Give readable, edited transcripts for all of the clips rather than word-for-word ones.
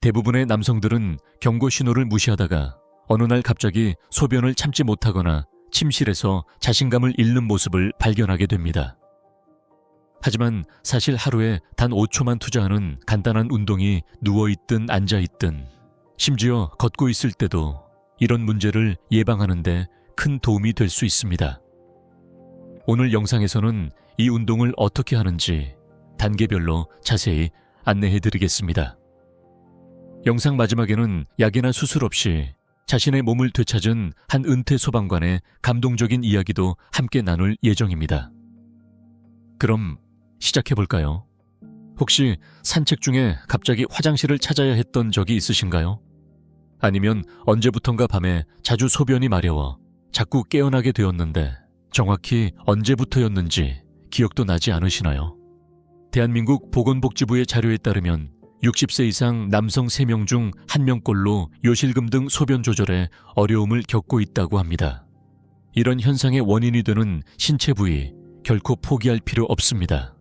대부분의 남성들은 경고 신호를 무시하다가 어느 날 갑자기 소변을 참지 못하거나 침실에서 자신감을 잃는 모습을 발견하게 됩니다. 하지만 사실 하루에 단 5초만 투자하는 간단한 운동이 누워있든 앉아있든 심지어 걷고 있을 때도 이런 문제를 예방하는 데 큰 도움이 될 수 있습니다. 오늘 영상에서는 이 운동을 어떻게 하는지 단계별로 자세히 안내해드리겠습니다. 영상 마지막에는 약이나 수술 없이 자신의 몸을 되찾은 한 은퇴 소방관의 감동적인 이야기도 함께 나눌 예정입니다. 그럼 시작해볼까요? 혹시 산책 중에 갑자기 화장실을 찾아야 했던 적이 있으신가요? 아니면 언제부턴가 밤에 자주 소변이 마려워 자꾸 깨어나게 되었는데 정확히 언제부터였는지 기억도 나지 않으시나요? 대한민국 보건복지부의 자료에 따르면 60세 이상 남성 3명 중 1명꼴로 요실금 등 소변 조절에 어려움을 겪고 있다고 합니다. 이런 현상의 원인이 되는 신체 부위 결코 포기할 필요 없습니다.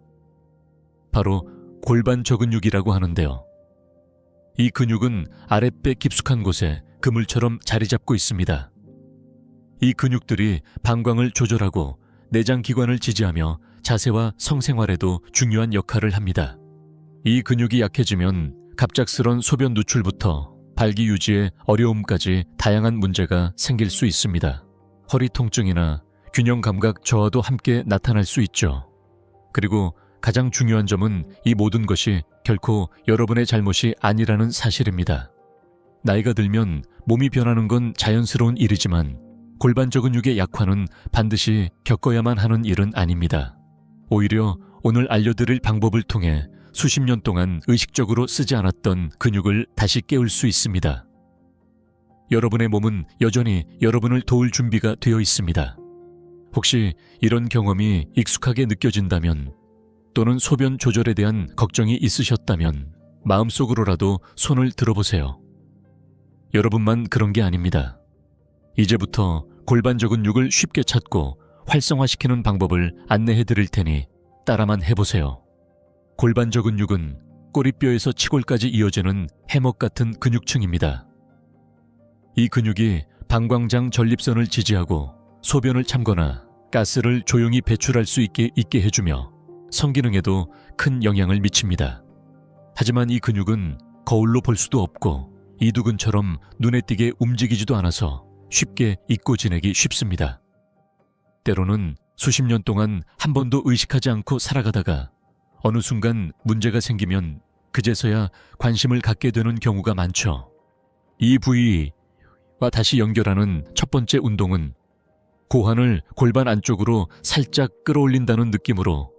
바로 골반 저근육이라고 하는데요. 이 근육은 아랫배 깊숙한 곳에 그물처럼 자리 잡고 있습니다. 이 근육들이 방광을 조절하고 내장 기관을 지지하며 자세와 성생활에도 중요한 역할을 합니다. 이 근육이 약해지면 갑작스런 소변 누출부터 발기 유지에 어려움까지 다양한 문제가 생길 수 있습니다. 허리 통증이나 균형 감각 저하도 함께 나타날 수 있죠. 그리고 가장 중요한 점은 이 모든 것이 결코 여러분의 잘못이 아니라는 사실입니다. 나이가 들면 몸이 변하는 건 자연스러운 일이지만 골반 저근육의 약화는 반드시 겪어야만 하는 일은 아닙니다. 오히려 오늘 알려드릴 방법을 통해 수십 년 동안 의식적으로 쓰지 않았던 근육을 다시 깨울 수 있습니다. 여러분의 몸은 여전히 여러분을 도울 준비가 되어 있습니다. 혹시 이런 경험이 익숙하게 느껴진다면 또는 소변 조절에 대한 걱정이 있으셨다면 마음속으로라도 손을 들어보세요. 여러분만 그런 게 아닙니다. 이제부터 골반 저근육을 쉽게 찾고 활성화시키는 방법을 안내해 드릴 테니 따라만 해보세요. 골반 저근육은 꼬리뼈에서 치골까지 이어지는 해먹 같은 근육층입니다. 이 근육이 방광장 전립선을 지지하고 소변을 참거나 가스를 조용히 배출할 수 있게 해주며 성기능에도 큰 영향을 미칩니다. 하지만 이 근육은 거울로 볼 수도 없고 이두근처럼 눈에 띄게 움직이지도 않아서 쉽게 잊고 지내기 쉽습니다. 때로는 수십 년 동안 한 번도 의식하지 않고 살아가다가 어느 순간 문제가 생기면 그제서야 관심을 갖게 되는 경우가 많죠. 이 부위와 다시 연결하는 첫 번째 운동은 고환을 골반 안쪽으로 살짝 끌어올린다는 느낌으로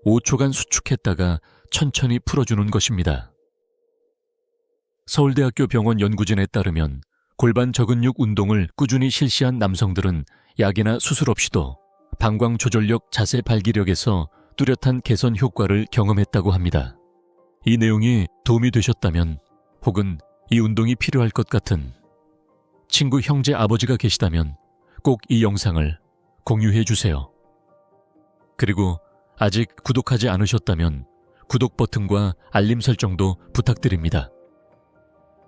5초간 수축했다가 천천히 풀어주는 것입니다. 서울대학교 병원 연구진에 따르면 골반 저근육 운동을 꾸준히 실시한 남성들은 약이나 수술 없이도 방광 조절력, 자세 발기력에서 뚜렷한 개선 효과를 경험했다고 합니다. 이 내용이 도움이 되셨다면 혹은 이 운동이 필요할 것 같은 친구, 형제, 아버지가 계시다면 꼭 이 영상을 공유해 주세요. 그리고 아직 구독하지 않으셨다면 구독 버튼과 알림 설정도 부탁드립니다.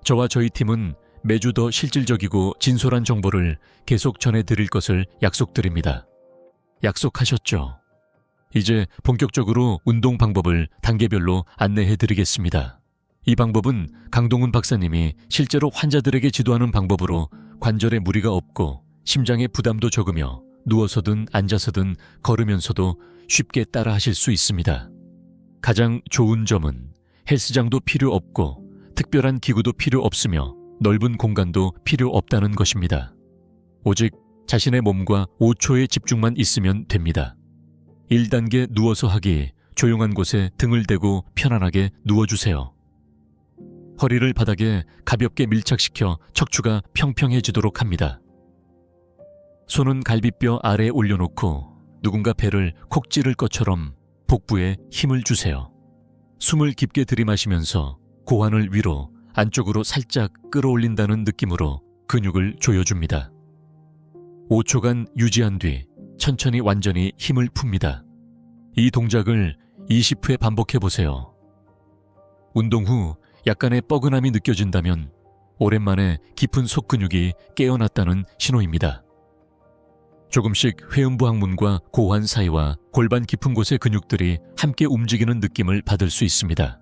저와 저희 팀은 매주 더 실질적이고 진솔한 정보를 계속 전해드릴 것을 약속드립니다. 약속하셨죠? 이제 본격적으로 운동 방법을 단계별로 안내해드리겠습니다. 이 방법은 강동훈 박사님이 실제로 환자들에게 지도하는 방법으로 관절에 무리가 없고 심장에 부담도 적으며 누워서든 앉아서든 걸으면서도 쉽게 따라 하실 수 있습니다. 가장 좋은 점은 헬스장도 필요 없고 특별한 기구도 필요 없으며 넓은 공간도 필요 없다는 것입니다. 오직 자신의 몸과 5초의 집중만 있으면 됩니다. 1단계 누워서 하기, 조용한 곳에 등을 대고 편안하게 누워주세요. 허리를 바닥에 가볍게 밀착시켜 척추가 평평해지도록 합니다. 손은 갈비뼈 아래에 올려놓고 누군가 배를 콕 찌를 것처럼 복부에 힘을 주세요. 숨을 깊게 들이마시면서 고환을 위로 안쪽으로 살짝 끌어올린다는 느낌으로 근육을 조여줍니다. 5초간 유지한 뒤 천천히 완전히 힘을 풉니다. 이 동작을 20회 반복해보세요. 운동 후 약간의 뻐근함이 느껴진다면 오랜만에 깊은 속근육이 깨어났다는 신호입니다. 조금씩 회음부 항문과 고환 사이와 골반 깊은 곳의 근육들이 함께 움직이는 느낌을 받을 수 있습니다.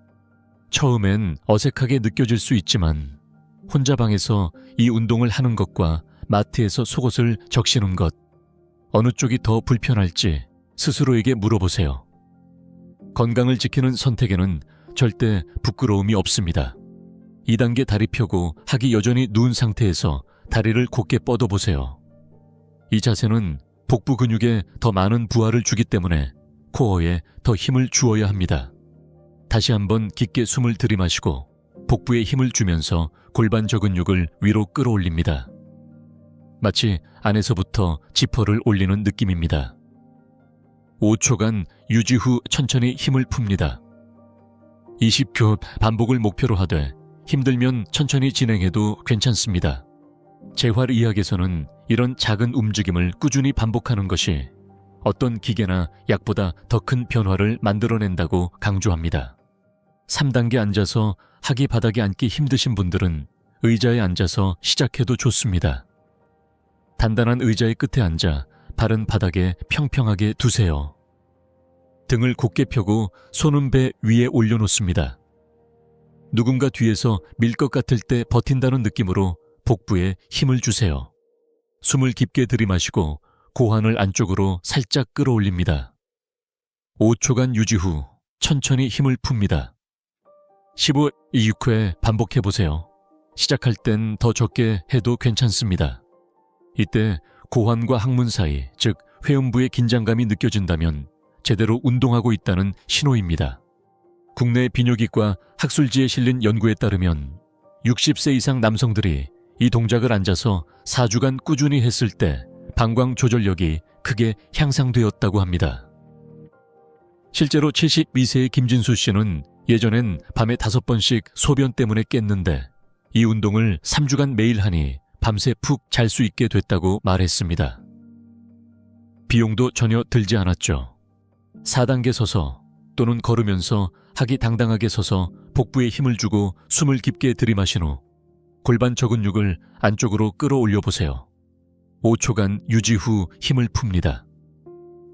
처음엔 어색하게 느껴질 수 있지만 혼자 방에서 이 운동을 하는 것과 마트에서 속옷을 적시는 것, 어느 쪽이 더 불편할지 스스로에게 물어보세요. 건강을 지키는 선택에는 절대 부끄러움이 없습니다. 2단계 다리 펴고 하기 여전히 누운 상태에서 다리를 곧게 뻗어보세요. 이 자세는 복부 근육에 더 많은 부하를 주기 때문에 코어에 더 힘을 주어야 합니다. 다시 한번 깊게 숨을 들이마시고 복부에 힘을 주면서 골반 저근육을 위로 끌어올립니다. 마치 안에서부터 지퍼를 올리는 느낌입니다. 5초간 유지 후 천천히 힘을 풉니다. 20교 반복을 목표로 하되 힘들면 천천히 진행해도 괜찮습니다. 재활의학에서는 이런 작은 움직임을 꾸준히 반복하는 것이 어떤 기계나 약보다 더 큰 변화를 만들어낸다고 강조합니다. 3단계 앉아서 하기 바닥에 앉기 힘드신 분들은 의자에 앉아서 시작해도 좋습니다. 단단한 의자의 끝에 앉아 발은 바닥에 평평하게 두세요. 등을 곧게 펴고 손은 배 위에 올려놓습니다. 누군가 뒤에서 밀 것 같을 때 버틴다는 느낌으로 복부에 힘을 주세요. 숨을 깊게 들이마시고 고환을 안쪽으로 살짝 끌어올립니다. 5초간 유지 후 천천히 힘을 풉니다. 15, 26회 반복해보세요. 시작할 땐 더 적게 해도 괜찮습니다. 이때 고환과 항문 사이, 즉 회음부의 긴장감이 느껴진다면 제대로 운동하고 있다는 신호입니다. 국내 비뇨기과 학술지에 실린 연구에 따르면 60세 이상 남성들이 이 동작을 앉아서 4주간 꾸준히 했을 때 방광 조절력이 크게 향상되었다고 합니다. 실제로 72세의 김진수 씨는 예전엔 밤에 5번씩 소변 때문에 깼는데 이 운동을 3주간 매일 하니 밤새 푹 잘 수 있게 됐다고 말했습니다. 비용도 전혀 들지 않았죠. 4단계 서서 또는 걸으면서 하기 당당하게 서서 복부에 힘을 주고 숨을 깊게 들이마신 후 골반 저근육을 안쪽으로 끌어올려 보세요. 5초간 유지 후 힘을 풉니다.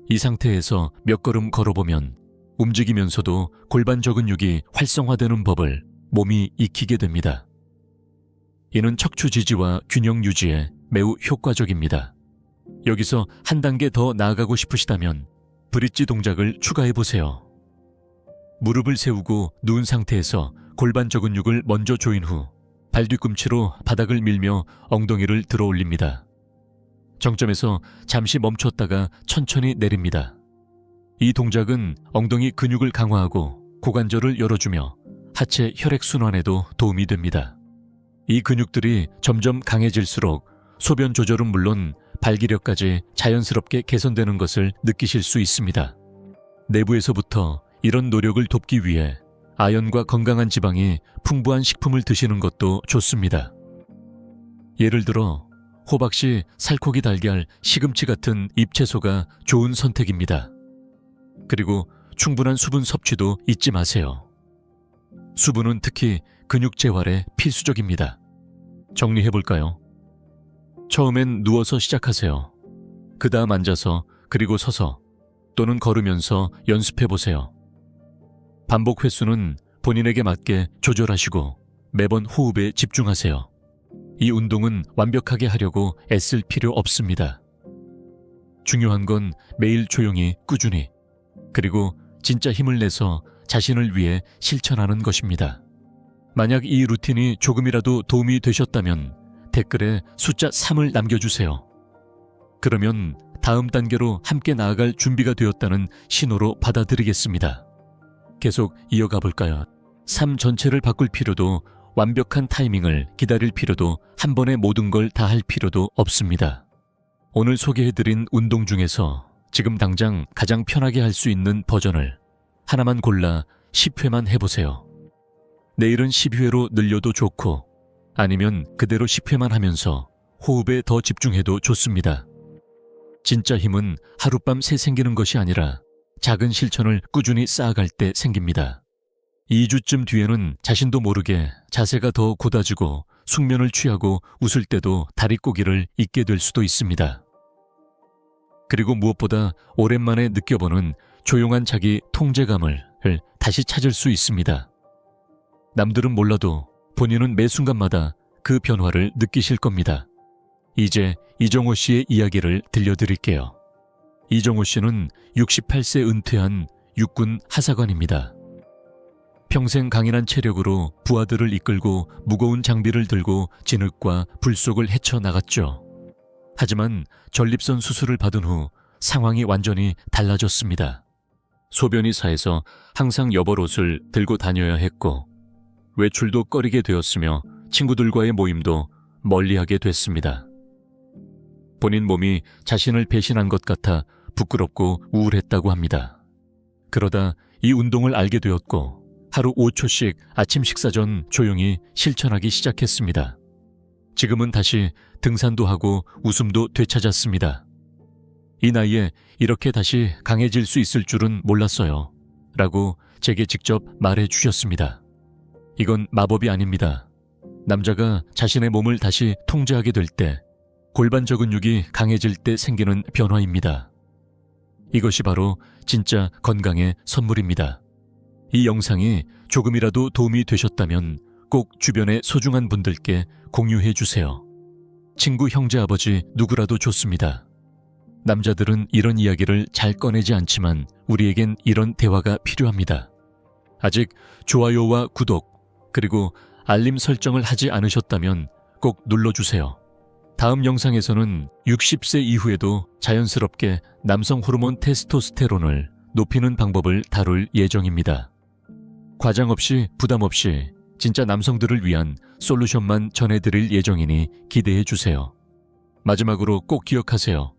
이 상태에서 몇 걸음 걸어보면 움직이면서도 골반 저근육이 활성화되는 법을 몸이 익히게 됩니다. 이는 척추 지지와 균형 유지에 매우 효과적입니다. 여기서 한 단계 더 나아가고 싶으시다면 브릿지 동작을 추가해보세요. 무릎을 세우고 누운 상태에서 골반 저근육을 먼저 조인 후 발 뒤꿈치로 바닥을 밀며 엉덩이를 들어 올립니다. 정점에서 잠시 멈췄다가 천천히 내립니다. 이 동작은 엉덩이 근육을 강화하고 고관절을 열어주며 하체 혈액순환에도 도움이 됩니다. 이 근육들이 점점 강해질수록 소변 조절은 물론 발기력까지 자연스럽게 개선되는 것을 느끼실 수 있습니다. 내부에서부터 이런 노력을 돕기 위해 아연과 건강한 지방이 풍부한 식품을 드시는 것도 좋습니다. 예를 들어 호박씨, 살코기 달걀, 시금치 같은 잎채소가 좋은 선택입니다. 그리고 충분한 수분 섭취도 잊지 마세요. 수분은 특히 근육 재활에 필수적입니다. 정리해볼까요? 처음엔 누워서 시작하세요. 그 다음 앉아서 그리고 서서 또는 걸으면서 연습해보세요. 반복 횟수는 본인에게 맞게 조절하시고 매번 호흡에 집중하세요. 이 운동은 완벽하게 하려고 애쓸 필요 없습니다. 중요한 건 매일 조용히 꾸준히 그리고 진짜 힘을 내서 자신을 위해 실천하는 것입니다. 만약 이 루틴이 조금이라도 도움이 되셨다면 댓글에 숫자 3을 남겨주세요. 그러면 다음 단계로 함께 나아갈 준비가 되었다는 신호로 받아들이겠습니다. 계속 이어가 볼까요? 삶 전체를 바꿀 필요도 완벽한 타이밍을 기다릴 필요도 한 번에 모든 걸 다 할 필요도 없습니다. 오늘 소개해드린 운동 중에서 지금 당장 가장 편하게 할 수 있는 버전을 하나만 골라 10회만 해보세요. 내일은 12회로 늘려도 좋고 아니면 그대로 10회만 하면서 호흡에 더 집중해도 좋습니다. 진짜 힘은 하룻밤 새 생기는 것이 아니라 작은 실천을 꾸준히 쌓아갈 때 생깁니다. 2주쯤 뒤에는 자신도 모르게 자세가 더 곧아지고 숙면을 취하고 웃을 때도 다리꼬기를 잊게 될 수도 있습니다. 그리고 무엇보다 오랜만에 느껴보는 조용한 자기 통제감을 다시 찾을 수 있습니다. 남들은 몰라도 본인은 매 순간마다 그 변화를 느끼실 겁니다. 이제 이정호 씨의 이야기를 들려드릴게요. 이정호 씨는 68세 은퇴한 육군 하사관입니다. 평생 강인한 체력으로 부하들을 이끌고 무거운 장비를 들고 진흙과 불 속을 헤쳐나갔죠. 하지만 전립선 수술을 받은 후 상황이 완전히 달라졌습니다. 소변이 사해서 항상 여벌옷을 들고 다녀야 했고 외출도 꺼리게 되었으며 친구들과의 모임도 멀리하게 됐습니다. 본인 몸이 자신을 배신한 것 같아 부끄럽고 우울했다고 합니다. 그러다 이 운동을 알게 되었고 하루 5초씩 아침 식사 전 조용히 실천하기 시작했습니다. 지금은 다시 등산도 하고 웃음도 되찾았습니다. 이 나이에 이렇게 다시 강해질 수 있을 줄은 몰랐어요. 라고 제게 직접 말해 주셨습니다. 이건 마법이 아닙니다. 남자가 자신의 몸을 다시 통제하게 될 때 골반 저근육이 강해질 때 생기는 변화입니다. 이것이 바로 진짜 건강의 선물입니다. 이 영상이 조금이라도 도움이 되셨다면 꼭 주변의 소중한 분들께 공유해 주세요. 친구, 형제, 아버지 누구라도 좋습니다. 남자들은 이런 이야기를 잘 꺼내지 않지만 우리에겐 이런 대화가 필요합니다. 아직 좋아요와 구독 그리고 알림 설정을 하지 않으셨다면 꼭 눌러주세요. 다음 영상에서는 60세 이후에도 자연스럽게 남성 호르몬 테스토스테론을 높이는 방법을 다룰 예정입니다. 과장 없이 부담 없이 진짜 남성들을 위한 솔루션만 전해드릴 예정이니 기대해 주세요. 마지막으로 꼭 기억하세요.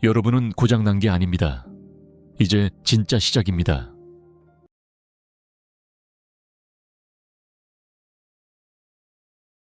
여러분은 고장난 게 아닙니다. 이제 진짜 시작입니다.